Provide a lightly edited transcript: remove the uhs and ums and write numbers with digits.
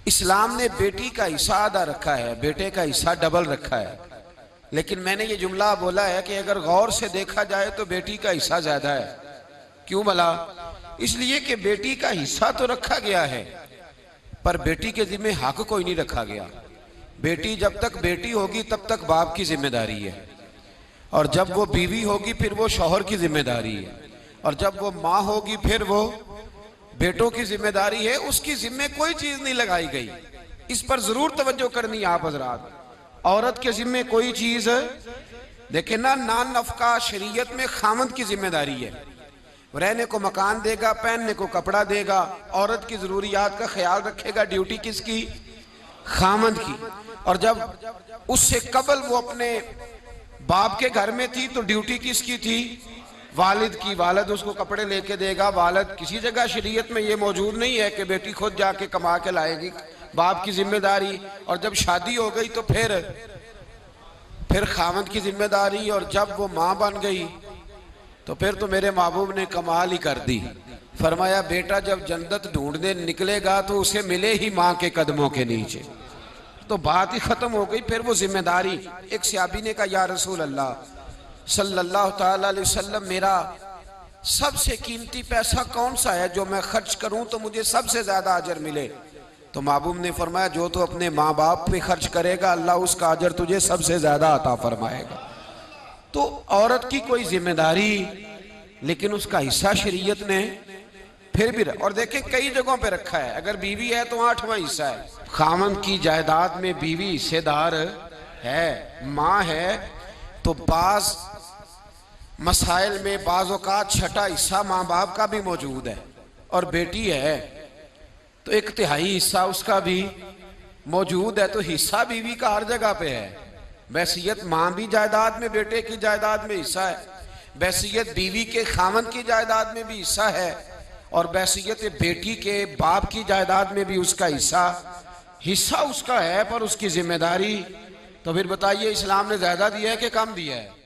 इस्लाम ने बेटी का हिस्सा आधा रखा है, बेटे का हिस्सा डबल रखा है। लेकिन मैंने ये जुमला बोला है कि अगर गौर से देखा जाए तो बेटी का हिस्सा ज्यादा है। क्यों भला? इसलिए कि बेटी का हिस्सा तो रखा गया है पर बेटी के जिम्मे हक कोई नहीं रखा गया। बेटी जब तक बेटी होगी तब तक बाप की जिम्मेदारी है, और जब वो बीवी होगी फिर वो शौहर की जिम्मेदारी है, और जब वो माँ होगी फिर वो बेटों की जिम्मेदारी है। उसकी जिम्मे कोई चीज नहीं लगाई गई। इस पर जरूर तवज्जो करनी है आप हजरात। औरत के जिम्मे कोई चीज देखे ना, नान नफका शरीयत में खामद की जिम्मेदारी है। रहने को मकान देगा, पहनने को कपड़ा देगा, औरत की जरूरियात का ख्याल रखेगा। ड्यूटी किसकी? खामद की। और जब उससे कबल वो अपने बाप के घर में थी तो ड्यूटी किसकी थी? वालिद की। वालिद उसको कपड़े लेके देगा। वालिद किसी जगह शरीयत में ये मौजूद नहीं है कि बेटी खुद जाके कमा के लाएगी, बाप की जिम्मेदारी। और जब शादी हो गई तो फिर खामद की जिम्मेदारी। और जब वो माँ बन गई तो फिर तो मेरे महबूब ने कमाल ही कर दी। फरमाया बेटा जब जन्नत ढूंढने निकलेगा तो उसे मिले ही माँ के कदमों के नीचे। तो बात ही खत्म हो गई। फिर वो जिम्मेदारी। एक सहाबी ने कहा या रसूल अल्लाह सल्लल्लाहु तआला अलैहि वसल्लम, मेरा सबसे कीमती पैसा कौन सा है जो मैं खर्च करूं तो मुझे सबसे ज्यादा अजर मिले? तो महबूब ने फरमाया जो तो अपने माँ बाप पे खर्च करेगा अल्लाह उसका अजर तुझे सबसे ज्यादा अता फरमाएगा। तो औरत की कोई जिम्मेदारी, लेकिन उसका हिस्सा शरीयत ने फिर भी और देखें कई जगहों पे रखा है। अगर बीवी है तो 8वां हिस्सा है। खामन की जायदाद में बीवी हिस्सेदार है, माँ है, तो बाज मसाइल में बाज औकात छठा हिस्सा माँ बाप का भी मौजूद है। और बेटी है तो 1/3 हिस्सा उसका भी मौजूद है। तो हिस्सा बीवी का हर जगह पे है। वसीयत माँ भी जायदाद में बेटे की जायदाद में हिस्सा है, वसीयत बीवी के खामन की जायदाद में भी हिस्सा है, और वसीयत बेटी के बाप की जायदाद में भी उसका हिस्सा उसका है, पर उसकी जिम्मेदारी। तो फिर बताइए इस्लाम ने ज्यादा दिया है कि कम दिया है?